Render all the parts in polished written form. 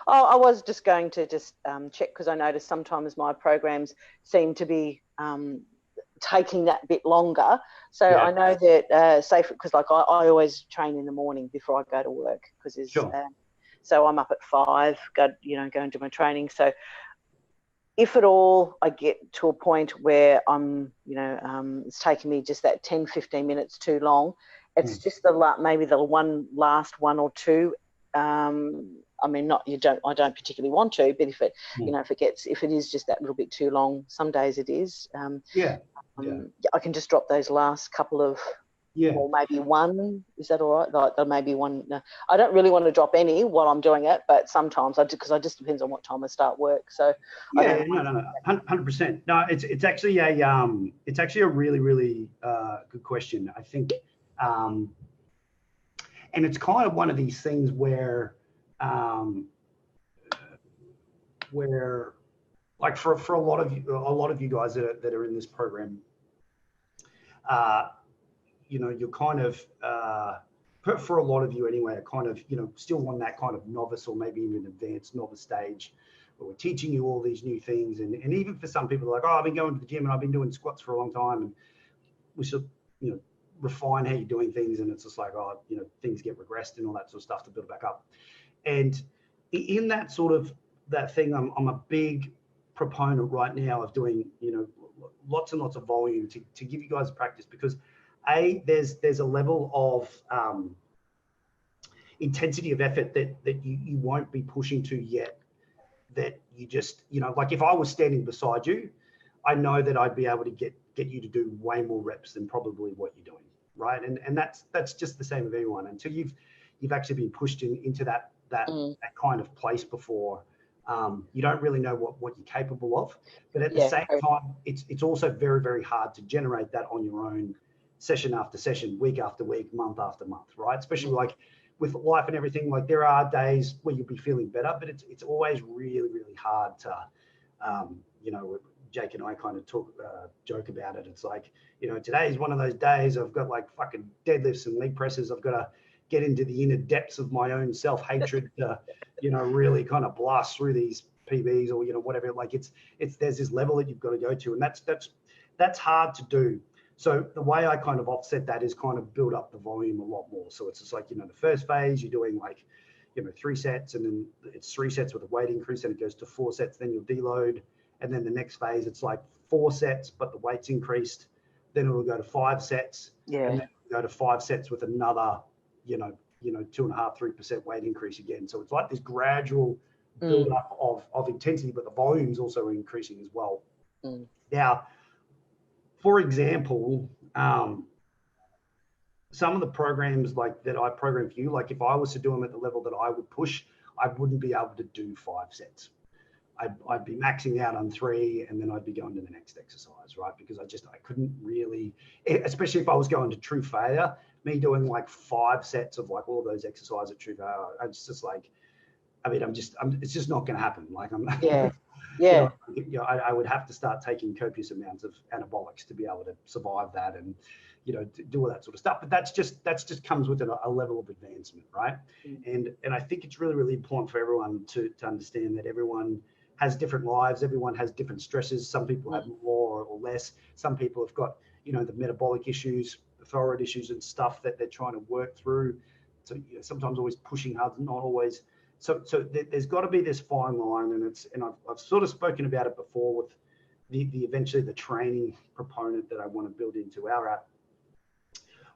I was just going to check, because I noticed sometimes my programs seem to be taking that bit longer. So I know that, say, because like I always train in the morning before I go to work, because so I'm up at 5, go and do my training. So if at all I get to a point where I'm, it's taking me just that 10, 15 minutes too long, it's just maybe the last one or two. I mean, I don't particularly want to, but if it, if it is just that little bit too long, some days it is. I can just drop those last couple of, or maybe one. Is that all right? Like maybe one. No, I don't really want to drop any while I'm doing it, but sometimes I do, because it just depends on what time I start work. So no, 100%. No, it's actually a really, really good question. I think, and it's kind of one of these things where like for a lot of you guys that are in this program, you're kind of for a lot of you anyway, are kind of still on that kind of novice or maybe even advanced novice stage, where we're teaching you all these new things, and even for some people, like, oh, I've been going to the gym and I've been doing squats for a long time, and we should refine how you're doing things, and it's just like, oh, things get regressed and all that sort of stuff to build back up. And in that sort of that thing, I'm a big proponent right now of doing lots and lots of volume to give you guys practice, because there's a level of intensity of effort that you won't be pushing to yet, that you just like, if I was standing beside you, I know that I'd be able to get you to do way more reps than probably what you're doing, right? And that's just the same with everyone, until you've actually been pushed into that kind of place before. You don't really know what you're capable of, but at the same time, it's also very, very hard to generate that on your own, session after session, week after week, month after month, right? Especially like with life and everything, like there are days where you'll be feeling better, but it's always really, really hard to, Jake and I kind of joke about it. It's like, today is one of those days I've got like fucking deadlifts and leg presses. I've got to get into the inner depths of my own self-hatred to, really kind of blast through these PBs or, whatever. Like there's this level that you've got to go to, and that's hard to do. So the way I kind of offset that is kind of build up the volume a lot more. So it's just like, the first phase you're doing like, 3 sets, and then it's 3 sets with a weight increase, and it goes to 4 sets, then you'll deload. And then the next phase, it's like 4 sets, but the weight's increased. Then it'll go to 5 sets. And then it'll go to 5 sets with another, 2.5-3% weight increase again. So it's like this gradual build up of intensity, but the volume's also increasing as well. Now, for example, some of the programs like that I program for you, like if I was to do them at the level that I would push, I wouldn't be able to do 5 sets. I'd be maxing out on 3, and then I'd be going to the next exercise, right? Because I couldn't really, especially if I was going to true failure, me doing like 5 sets of like all those exercises at true failure, it's just like, it's just not going to happen. Like I would have to start taking copious amounts of anabolics to be able to survive that, and do all that sort of stuff. But that's just comes with a level of advancement, right? And I think it's really, really important for everyone to understand that everyone has different lives. Everyone has different stresses. Some people have more or less. Some people have got, the metabolic issues, the thyroid issues and stuff that they're trying to work through. So sometimes always pushing hard, not always. So there's got to be this fine line, and I've sort of spoken about it before with the eventually the training proponent that I want to build into our app.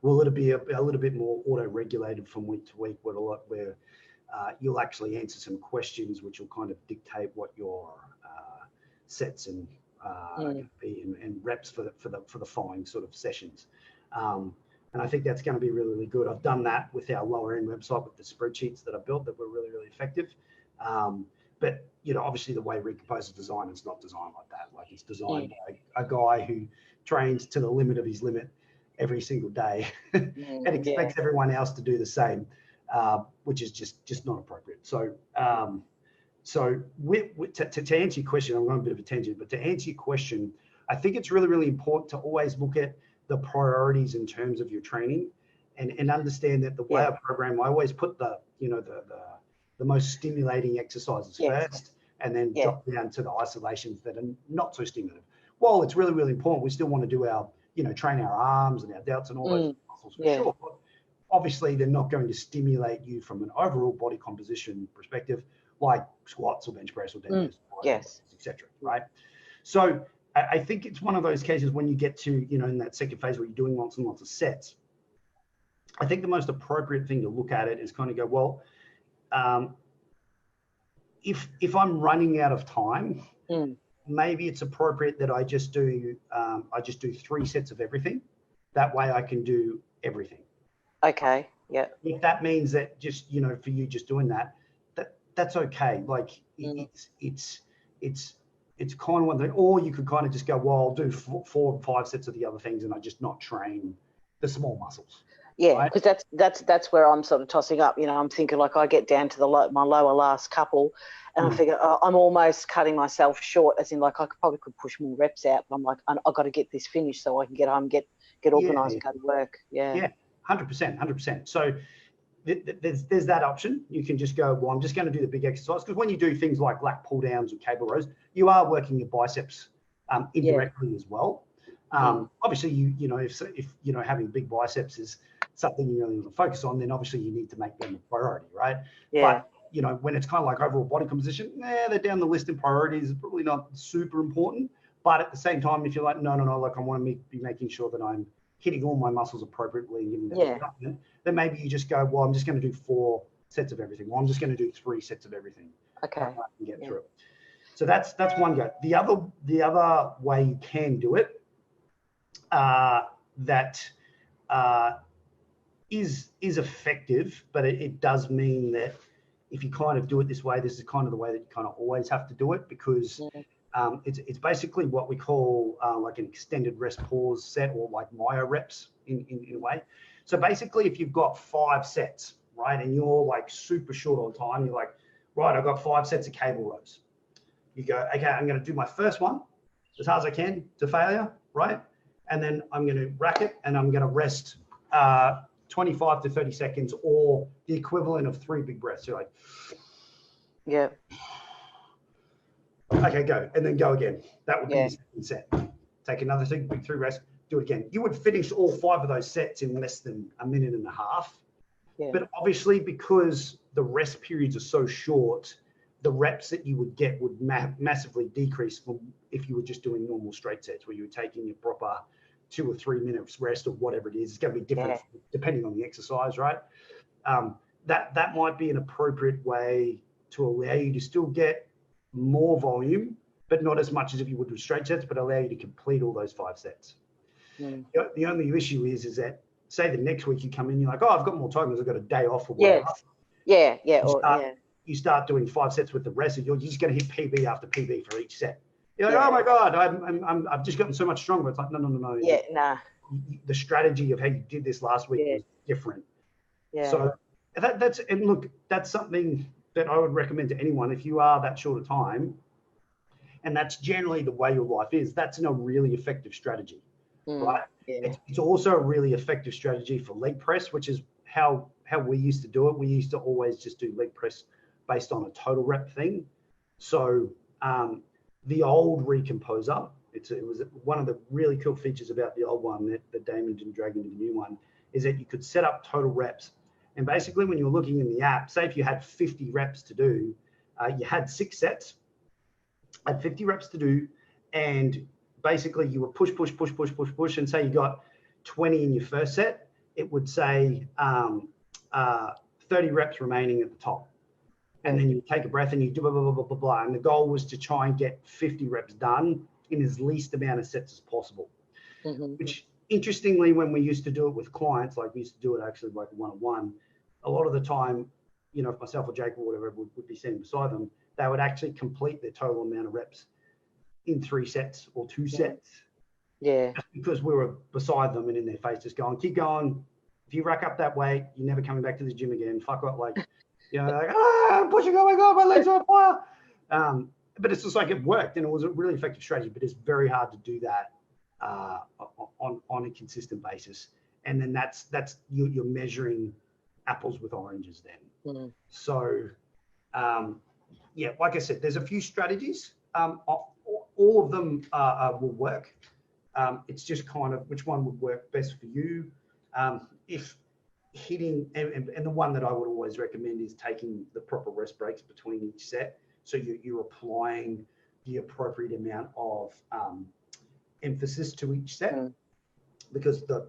Will it be a little bit more auto-regulated from week to week, where you'll actually answer some questions which will kind of dictate what your sets and reps for the following sort of sessions. And I think that's going to be really, really good. I've done that with our lower end website with the spreadsheets that I built that were really, really effective. But obviously the way Recompose is designed, it's not designed like that. Like it's designed by a guy who trains to the limit of his limit every single day and expects everyone else to do the same, which is just not appropriate. So to answer your question, I'm going a bit of a tangent, but to answer your question, I think it's really, really important to always look at the priorities in terms of your training, and understand that the way I program, I always put the the most stimulating exercises first, and then drop down to the isolations that are not so stimulative. While it's really, really important, we still want to do our, train our arms and our delts and all those muscles for sure. But obviously, they're not going to stimulate you from an overall body composition perspective, like squats or bench press or deadlifts, etc. Right? So I think it's one of those cases when you get to, in that second phase where you're doing lots and lots of sets. I think the most appropriate thing to look at it is kind of go, well, if I'm running out of time, maybe it's appropriate that I just do 3 sets of everything. That way I can do everything. Okay. Yeah. If that means that just, for you just doing that's okay. Like it's kind of one thing, or you could kind of just go, well, I'll do 4 or 5 sets of the other things and I just not train the small muscles. Yeah, because that's where I'm sort of tossing up. I'm thinking like I get down to my lower last couple, and I figure I'm almost cutting myself short. As in, like I probably could push more reps out, but I'm like I've got to get this finished so I can get home, get organised, and go to work. Yeah, 100%. So there's that option. You can just go, well, I'm just going to do the big exercise, because when you do things like lat pull downs or cable rows, you are working your biceps indirectly as well. Obviously, if having big biceps is something you really want to focus on, then obviously you need to make them a priority, right? Yeah. But when it's kind of like overall body composition, they're down the list in priorities. It's probably not super important. But at the same time, if you're like, no, like I want to be making sure that I'm hitting all my muscles appropriately and giving them development, then maybe you just go, well, I'm just going to do 4 sets of everything. Well, I'm just going to do 3 sets of everything. Okay. I can get through it. So that's one go. The other way you can do it, that is effective, but it does mean that if you kind of do it this way, this is kind of the way that you kind of always have to do it, because it's basically what we call like an extended rest pause set, or like myo reps in a way. So basically, if you've got 5 sets, right, and you're like super short on time, you're like, right, I've got 5 sets of cable rows. You go, okay, I'm going to do my first one as hard as I can to failure, right? And then I'm going to rack it and I'm going to rest 25 to 30 seconds, or the equivalent of 3 big breaths. You're like, yeah. Okay, go. And then go again. That would be your second set. Take another big 3 rest, do it again. You would finish all 5 of those sets in less than a minute and a half. Yeah. But obviously, because the rest periods are so short, the reps that you would get would massively decrease from if you were just doing normal straight sets, where you were taking your proper 2 or 3 minutes rest or whatever it is. It's going to be different depending on the exercise, right? That might be an appropriate way to allow you to still get more volume, but not as much as if you would do straight sets, but allow you to complete all those 5 sets. The only issue is that, say the next week you come in, you're like, oh, I've got more time because I've got a day off or whatever. You start doing 5 sets with the rest, and you're just going to hit PB after PB for each set. You're like, oh my God, I've just gotten so much stronger. It's like, no. Yeah, nah. The strategy of how you did this last week was different. Yeah. So that's something that I would recommend to anyone. If you are that short of time, and that's generally the way your life is, that's a really effective strategy, right? Yeah. It's also a really effective strategy for leg press, which is how we used to do it. We used to always just do leg press based on a total rep thing. So the old recomposer, it was one of the really cool features about the old one that Damon didn't drag into the new one, is that you could set up total reps. And basically, when you're looking in the app, say if you had 50 reps to do, you had 6 sets, had 50 reps to do, and basically you were push, and say you got 20 in your first set, it would say 30 reps remaining at the top. And then you take a breath and you do blah, blah, blah, blah, blah. And the goal was to try and get 50 reps done in as least amount of sets as possible. Which, interestingly, when we used to do it with clients, like we used to do it actually like one-on-one, a lot of the time, if myself or Jake or whatever would be sitting beside them, they would actually complete their total amount of reps in 3 sets or 2 sets. Yeah. Just because we were beside them and in their face just going, keep going. If you rack up that weight, you're never coming back to the gym again. Fuck up, like, like, I'm pushing, oh my God, my legs are on fire. But it's just like it worked, and it was a really effective strategy, but it's very hard to do that on a consistent basis. And then you're measuring apples with oranges then. So Yeah, like I said, there's a few strategies. All of them will work. It's just kind of which one would work best for you. If hitting, and the one that I would always recommend is taking the proper rest breaks between each set. So you're applying the appropriate amount of emphasis to each set, because the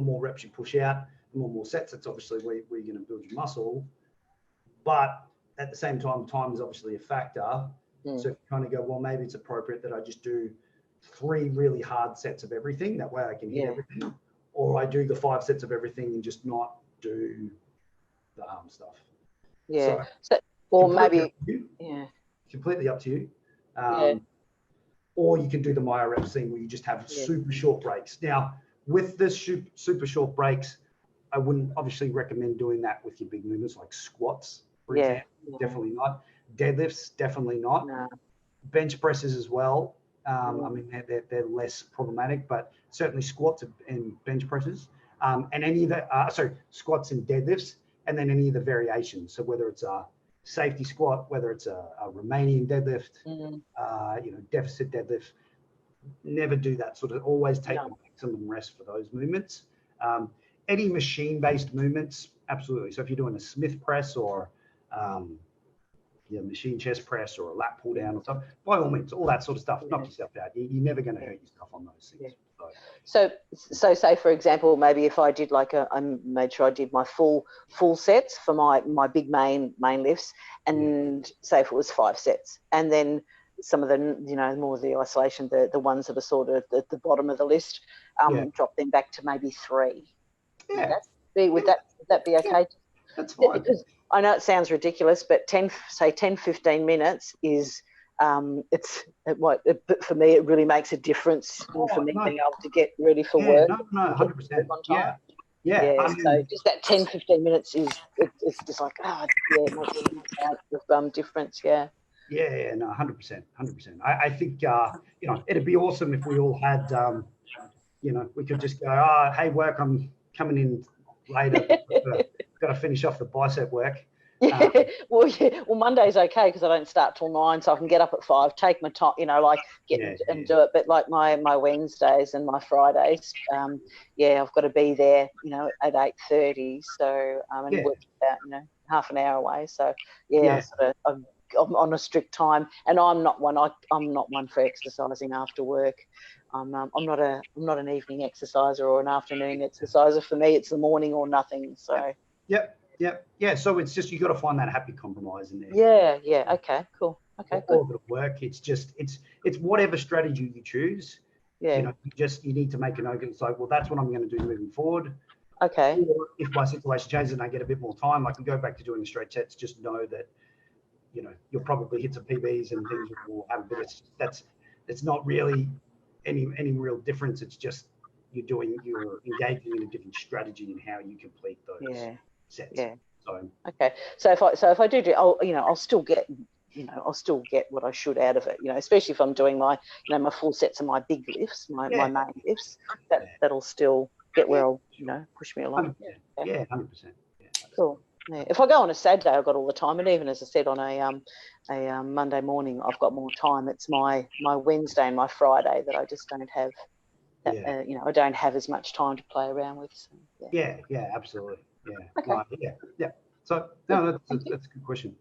more reps you push out, the more sets. It's obviously where you're going to build your muscle, but at the same time is obviously a factor. So if you kind of go, well, maybe it's appropriate that I just do 3 really hard sets of everything, that way I can hit everything, or I do the 5 sets of everything and just not do the arm stuff. So or maybe completely up to you. Or you can do the Myo reps thing where you just have super short breaks. Now, with the super short breaks, I wouldn't obviously recommend doing that with your big movements like squats, for example. Definitely not. Deadlifts, definitely not. No. Bench presses as well. I mean, they're less problematic, but certainly squats and bench presses, and any of the squats and deadlifts, and then any of the variations. So whether it's a safety squat, whether it's a Romanian deadlift, deficit deadlift, never do that sort of. Always take the maximum rest for those movements. Any machine-based movements, absolutely. So if you're doing a Smith press or machine chest press or a lat pull down or something, by all means, all that sort of stuff, knock yourself out. You're never going to hurt yourself on those things. So say for example, maybe if I did I made sure I did my full sets for my big main lifts, and say if it was 5 sets, and then some of the more of the isolation, the ones that are sort of at the bottom of the list, drop them back to maybe 3. Would that be okay? That's fine. Because I know it sounds ridiculous, but 10-15 minutes is but for me it really makes a difference for me being able to get ready for work. No, 100%. I mean, so just that 10-15 minutes it's just like it makes a huge difference. No, 100%. I think it'd be awesome if we all had we could just go, hey work, I'm coming in later, got to finish off the bicep work. Well, Monday's okay because I don't start till 9, so I can get up at 5, take my time, and do it. But like my Wednesdays and my Fridays, I've got to be there, at 8:30. So and work about half an hour away. So I'm on a strict time, and I'm not one for exercising after work. I'm not an evening exerciser or an afternoon exerciser. For me, it's the morning or nothing. So. Yeah. So it's just, you got to find that happy compromise in there. Yeah. Okay, cool. Okay, all of it'll work. It's just, it's whatever strategy you choose. You need to make a note. It's like, well, that's what I'm going to do moving forward. Okay. Or if my situation changes and I get a bit more time, I can go back to doing the straight sets. Just know that, you'll probably hit some PBs and things will happen, but it's not really any real difference. It's just you're engaging in a different strategy in how you complete those sets. So okay. So if I do, I'll still get what I should out of it. Especially if I'm doing my my full sets of my big lifts, my main lifts. That'll still get where I'll push me along. 100%. Cool. Yeah. If I go on a Saturday, I've got all the time, and even as I said, on a Monday morning, I've got more time. It's my Wednesday and my Friday that I just don't have. I don't have as much time to play around with. So, absolutely. Okay. So no, that's a good question.